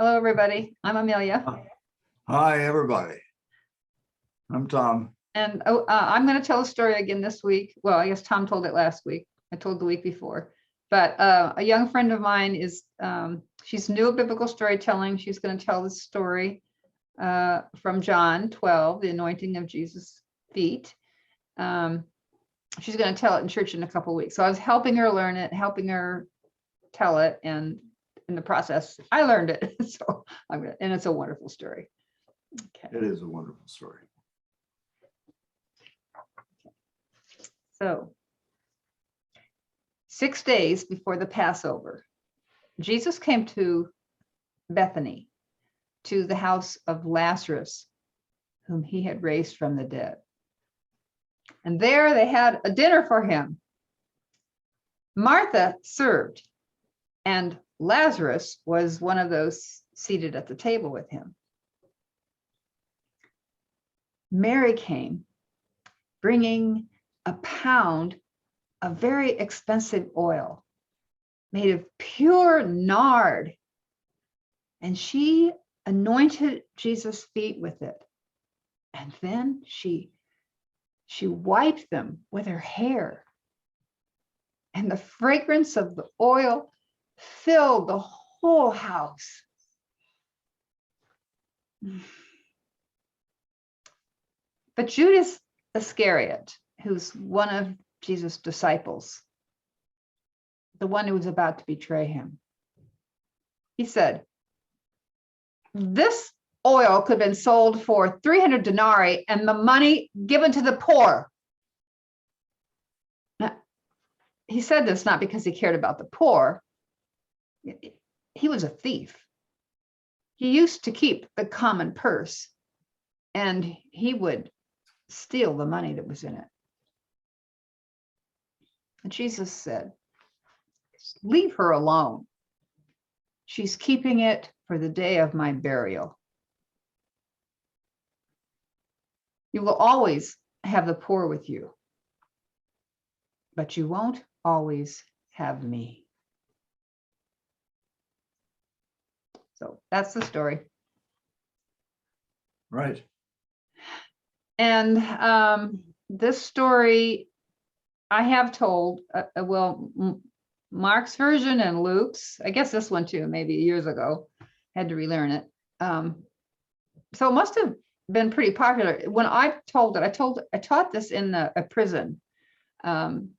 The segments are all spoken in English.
Hello, everybody. I'm Amelia. Hi, everybody. I'm Tom. And I'm going to tell a story again this week. Well, I guess Tom told it last week. I told the week before. But a young friend of mine is, she's new at biblical storytelling. She's going to tell this story from John 12, the anointing of Jesus' feet. She's going to tell it in church in a couple of weeks. So I was helping her learn it, helping her tell it. And in the process, I learned it. So and it's a wonderful story. Okay. It is a wonderful story. So 6 days before the Passover, Jesus came to Bethany, to the house of Lazarus, whom he had raised from the dead. And there they had a dinner for him. Martha served, and Lazarus was one of those seated at the table with him. Mary came, bringing a pound of very expensive oil made of pure nard, and she anointed Jesus' feet with it. And then she wiped them with her hair, and the fragrance of the oil filled the whole house. But Judas Iscariot, who's one of Jesus' disciples, the one who was about to betray him, he said, "This oil could have been sold for 300 denarii and the money given to the poor." Now, he said this not because he cared about the poor. He was a thief. He used to keep the common purse, and he would steal the money that was in it. And Jesus said, "Leave her alone. She's keeping it for the day of my burial. You will always have the poor with you, but you won't always have me." So that's the story. Right. And this story I have told, Mark's version and Luke's, I guess this one too, maybe years ago, had to relearn it. So it must have been pretty popular. When I told it, I taught this in a prison. And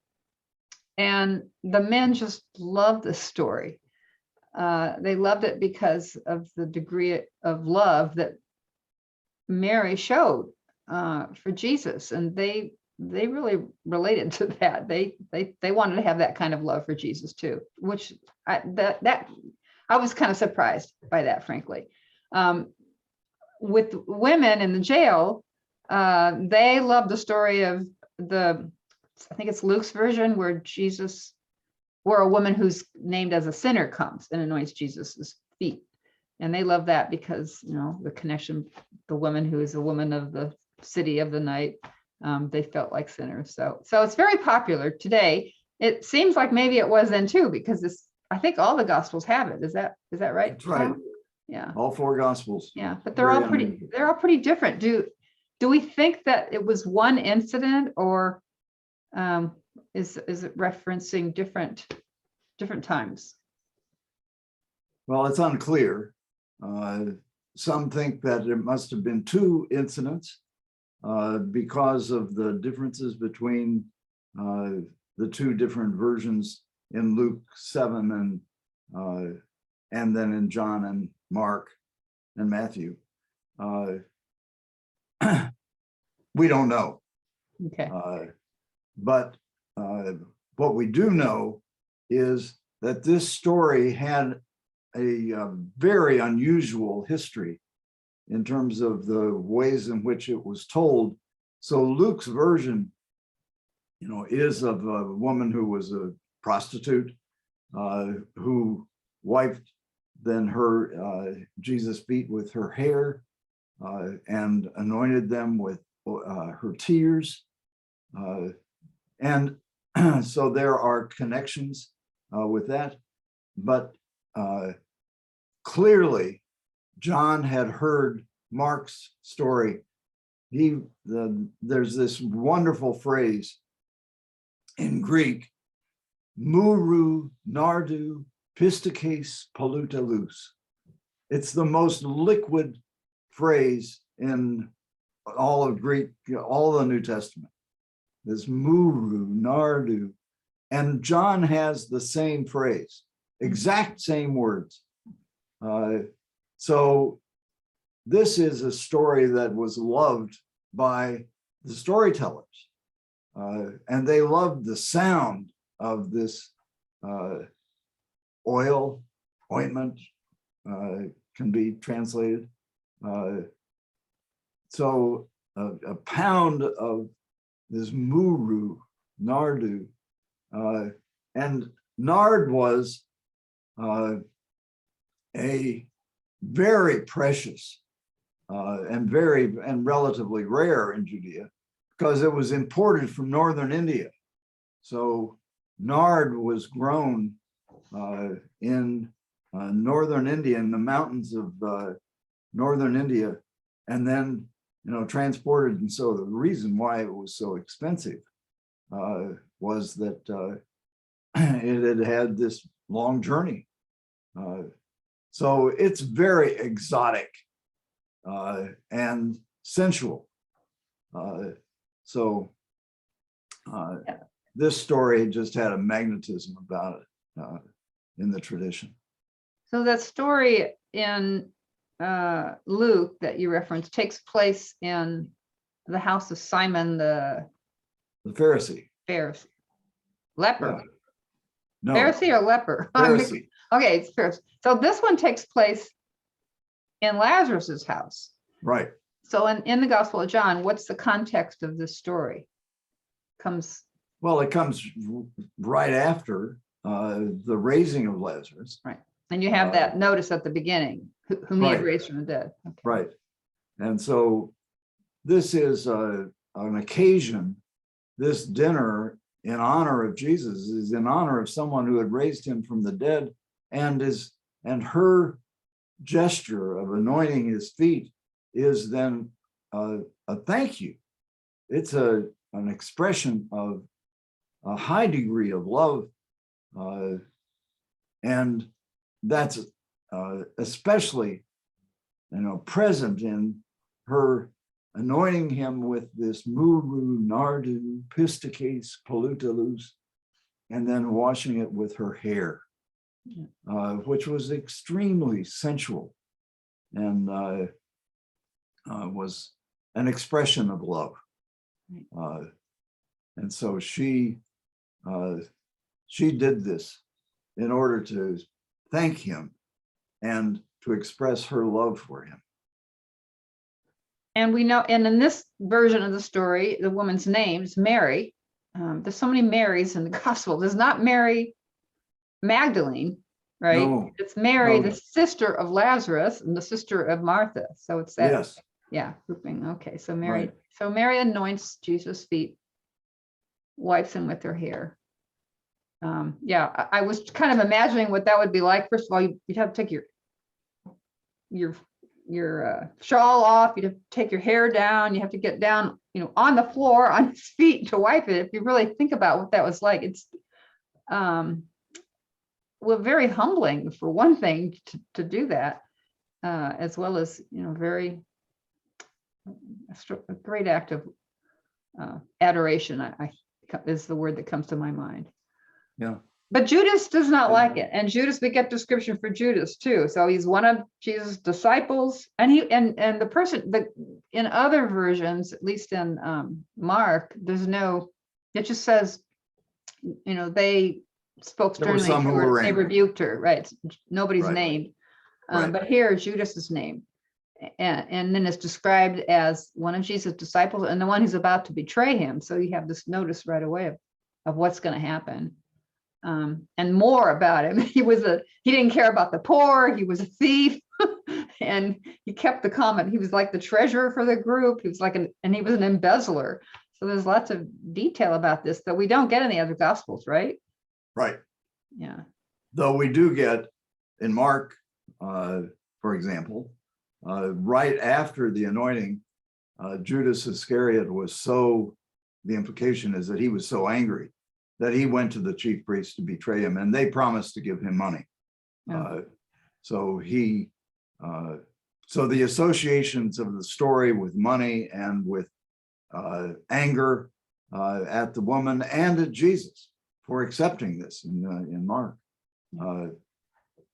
the men just loved this story. They loved it because of the degree of love that Mary showed for Jesus, and they really related to that. They wanted to have that kind of love for Jesus too, which I was kind of surprised by that, frankly. With women in the jail, they loved the story of I think it's Luke's version, where a woman who's named as a sinner comes and anoints Jesus's feet. And they love that because, the connection, the woman who is a woman of the city of the night, they felt like sinners. So it's very popular today. It seems like maybe it was then too, because I think all the gospels have it. Is that right? That's right. Yeah. All four gospals. Yeah, but they're all pretty different. Do we think that it was one incident, or is it referencing different times? Well, it's unclear. Some think that it must have been two incidents because of the differences between the two different versions in Luke 7 and then in John and Mark and Matthew. We don't know. Okay. But what we do know is that this story had a very unusual history in terms of the ways in which it was told. So Luke's version, is of a woman who was a prostitute who wiped then her Jesus' feet with her hair and anointed them with her tears. And so there are connections with that, but clearly John had heard Mark's story, there's this wonderful phrase in Greek, muru nardu pistikes pollutelus. It's the most liquid phrase in all of Greek, all the New Testament. This muru nardu. And John has the same phrase, exact same words. So this is a story that was loved by the storytellers. And they loved the sound of this oil, ointment, can be translated. So a pound of this muru, nardu, and nard was a very precious and relatively rare in Judea, because it was imported from northern India. So nard was grown in northern India, in the mountains of northern India, and then transported. And so the reason why it was so expensive was that it had this long journey. So it's very exotic and sensual. This story just had a magnetism about it in the tradition. So that story in Luke that you referenced takes place in the house of Simon the Pharisee. Leper. Yeah. No, Pharisee or leper? Pharisee. Okay, it's Pharisee. So this one takes place in Lazarus's house. Right. So in the Gospel of John, what's the context of this story? Well, it comes right after the raising of Lazarus. Right. And you have that notice at the beginning, whom he had raised from the dead. Okay. Right. And so this is an occasion, this dinner in honor of Jesus is in honor of someone who had raised him from the dead, and her gesture of anointing his feet is then a thank you. It's an expression of a high degree of love, and that's especially present in her anointing him with this muru nardu pistikes pollutelus, and then washing it with her hair, which was extremely sensual and was an expression of love. And so she did this in order to thank him and to express her love for him. And we know, and in this version of the story, the woman's name is Mary. There's so many Marys in the gospel. There's not Mary Magdalene, right? No, it's Mary, no. the sister of Lazarus and the sister of Martha. So it's that, Yes. Yeah, grouping. Okay, so Mary, Right. So Mary anoints Jesus' feet, wipes them with her hair. Yeah, I was kind of imagining what that would be like. First of all, you'd have to take your shawl off. You'd have to take your hair down. You have to get down, on the floor on his feet to wipe it. If you really think about what that was like, it's very humbling for one thing to do that, as well as very a great act of adoration. I is the word that comes to my mind. Yeah. But Judas does not like it, and Judas, we get description for Judas too. So he's one of Jesus' disciples, and the person that in other versions, at least in Mark, it just says, they spoke sternly to her, they rebuked her, right? Nobody's named, but here Judas is named, and then it's described as one of Jesus' disciples and the one who's about to betray him. So you have this notice right away of what's going to happen. And more about him. He didn't care about the poor. He was a thief, and he kept the comment. He was like the treasurer for the group. He was and he was an embezzler. So there's lots of detail about this that we don't get in the other gospels, right? Right. Yeah. Though we do get in Mark, for example, right after the anointing, Judas Iscariot was so, the implication is that he was so angry that he went to the chief priests to betray him, and they promised to give him money. Yeah. So he, so the associations of the story with money and with anger at the woman and at Jesus for accepting this in Mark.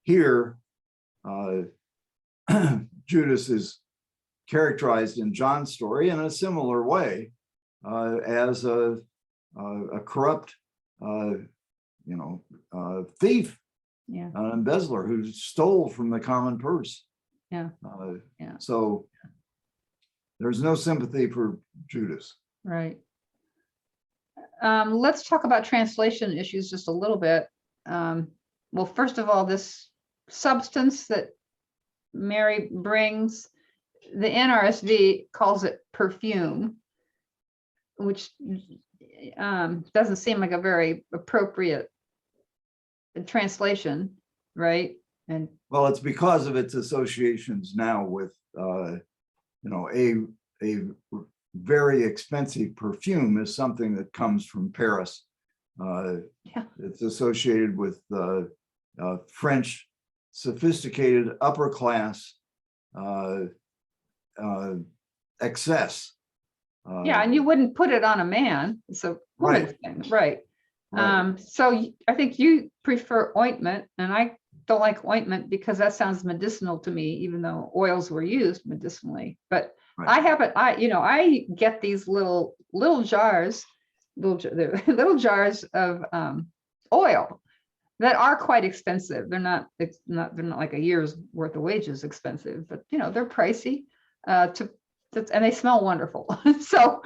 Here, Judas is characterized in John's story in a similar way as a corrupt, thief, Yeah. an embezzler who stole from the common purse. Yeah. Yeah. So there's no sympathy for Judas. Right. Let's talk about translation issues just a little bit. Well, first of all, this substance that Mary brings, the NRSV calls it perfume, which doesn't seem like a very appropriate translation, right? And well, it's because of its associations now with a very expensive perfume is something that comes from Paris. Yeah. It's associated with French sophisticated upper class excess. Yeah, and you wouldn't put it on a man. It's a woman's thing, right? Right. So I think you prefer ointment, and I don't like ointment because that sounds medicinal to me, even though oils were used medicinally. But Right. I haven't. I get these little jars, little jars of oil that are quite expensive. They're not like a year's worth of wages expensive, but they're pricey. And they smell wonderful. so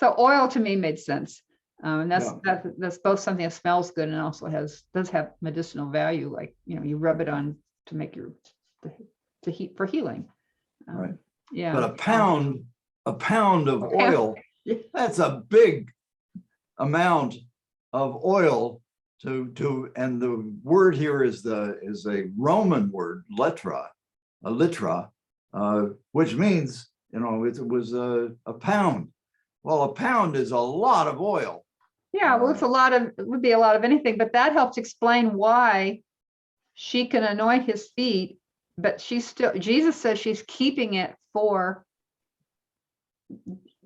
oil to me made sense. And that's both something that smells good and also does have medicinal value. Like, you rub it on to make to heat for healing. Right. Yeah. But a pound of oil, Yeah. that's a big amount of oil to and the word here is a Roman word, litra, which means, it was a pound. Well, a pound is a lot of oil. Yeah, well, it would be a lot of anything, but that helps explain why she can anoint his feet, but Jesus says she's keeping it for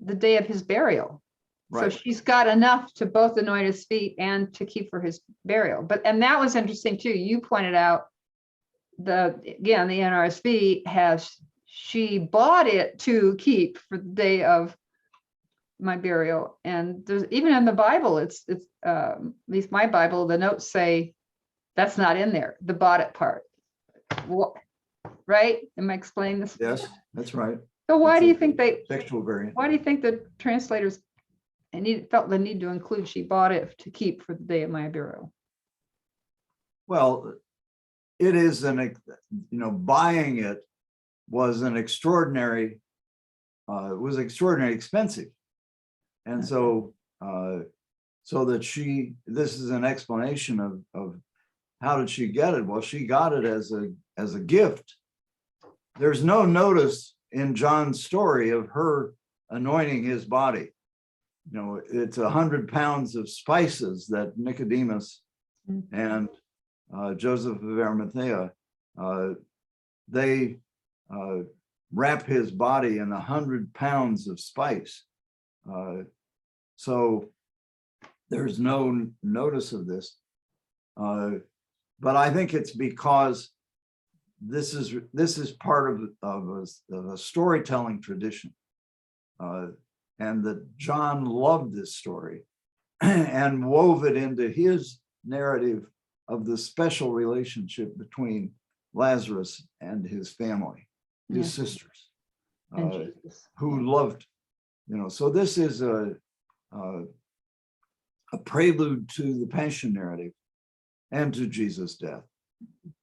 the day of his burial. Right. So she's got enough to both anoint his feet and to keep for his burial. And that was interesting too. You pointed out the NRSV she bought it to keep for the day of my burial. And there's even in the Bible, it's at least my Bible, the notes say that's not in there, the bought it part. Right? Am I explaining this? Yes, that's right. So why It's do you a think textual variant. why do you think the translators felt the need to include she bought it to keep for the day of my burial? Well, it is buying it was extraordinarily expensive. And so that this is an explanation of how did she get it? Well, she got it as a gift. There's no notice in John's story of her anointing his body. It's 100 pounds of spices that Nicodemus and Joseph of Arimathea, they wrap his body in 100 pounds of spice. So there's no notice of this. But I think it's because this is part of a storytelling tradition. And that John loved this story and wove it into his narrative of the special relationship between Lazarus and his family, his sisters, who loved, so this is a prelude to the Passion narrative and to Jesus' death.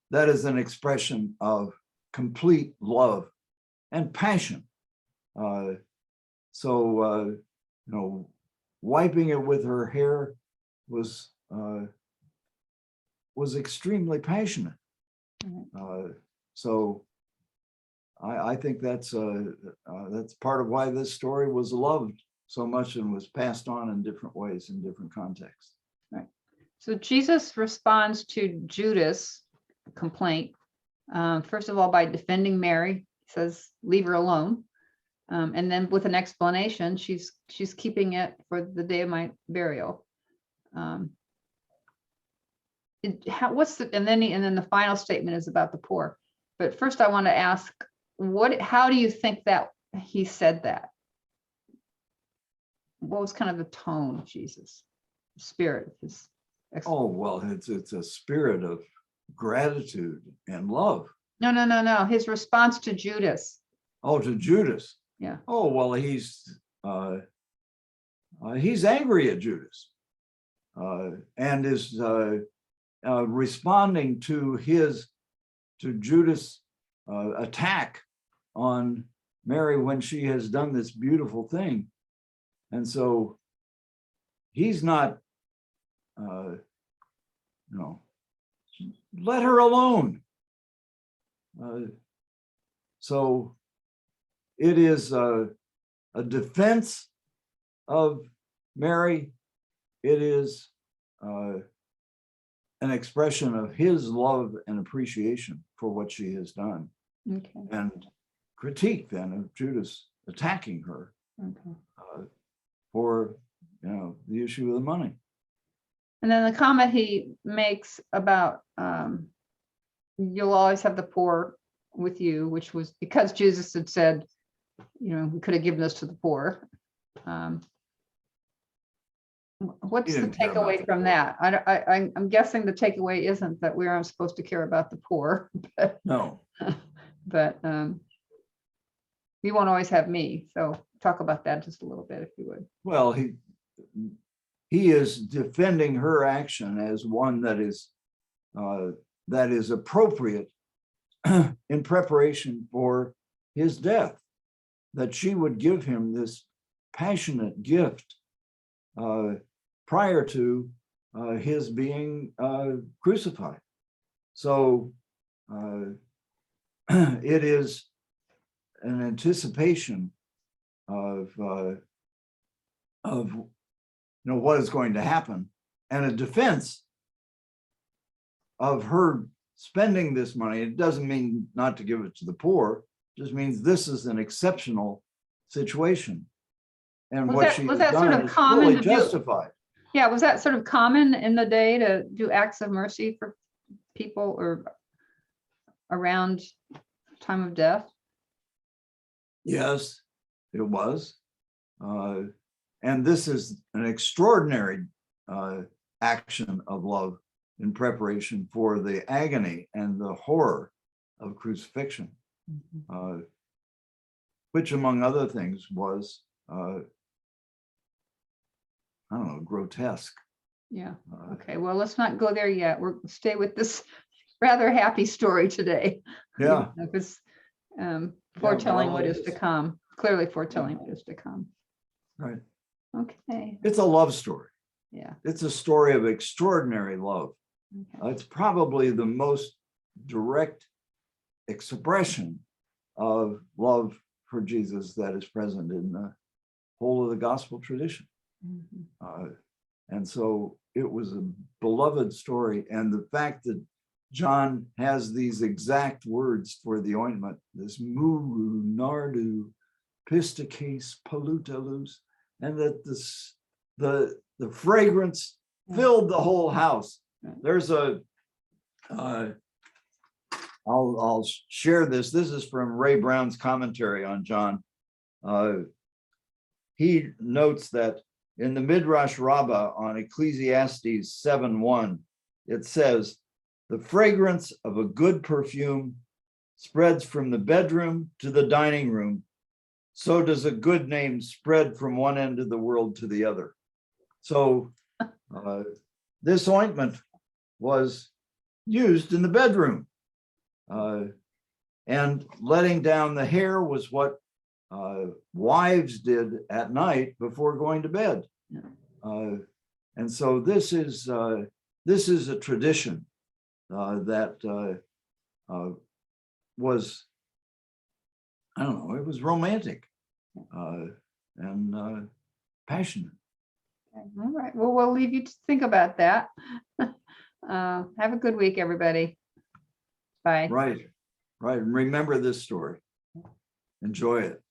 That is an expression of complete love and passion. Wiping it with her hair was extremely passionate. So I think that's part of why this story was loved so much and was passed on in different ways in different contexts. Right. So Jesus responds to Judas' complaint, first of all, by defending Mary. He says, "Leave her alone," and then with an explanation, she's keeping it for the day of my burial. And then the final statement is about the poor. But first, I want to ask, how do you think that he said that? What was kind of the tone of Jesus' spirit? Oh, well, it's a spirit of gratitude and love. No. His response to Judas. Oh, to Judas. Yeah. Oh, well, he's angry at Judas, and is responding to Judas' attack on Mary when she has done this beautiful thing. And so he's not, let her alone. So it is a defense of Mary. It is an expression of his love and appreciation for what she has done. Okay. And critique then of Judas attacking her. Okay. For the issue of the money. And then the comment he makes about you'll always have the poor with you, which was because Jesus had said, we could have given this to the poor. What's the takeaway from that? I'm guessing the takeaway isn't that we aren't supposed to care about the poor, but No. But you won't always have me. So talk about that just a little bit, if you would. Well, he is defending her action as one that is appropriate in preparation for his death, that she would give him this passionate gift prior to his being crucified. So it is an anticipation of what is going to happen, and a defense of her spending this money. It doesn't mean not to give it to the poor, it just means this is an exceptional situation, and what she has done is fully justified. Yeah, was that sort of common in the day to do acts of mercy for people or around time of death? Yes, it was. And this is an extraordinary action of love in preparation for the agony and the horror of crucifixion, which, among other things, was, grotesque. Yeah. Okay. Well, let's not go there yet. We'll stay with this rather happy story today. Yeah. Because foretelling what is to come, clearly foretelling what is to come. Right. Okay. It's a love story. Yeah. It's a story of extraordinary love. Okay. It's probably the most direct expression of love for Jesus that is present in the whole of the gospel tradition. And so it was a beloved story. And the fact that John has these exact words for the ointment, this muru nardu pistakes pollutalus, and that the fragrance filled the whole house. There's I'll share this. This is from Ray Brown's commentary on John. He notes that in the Midrash Rabbah on Ecclesiastes 7:1, it says, "The fragrance of a good perfume spreads from the bedroom to the dining room. So does a good name spread from one end of the world to the other." So this ointment was used in the bedroom. And letting down the hair was what wives did at night before going to bed. And so this is a tradition that was I don't know, it was romantic and passionate. All right. Well, we'll leave you to think about that. Have a good week, everybody. Bye. Right, right. And remember this story. Enjoy it.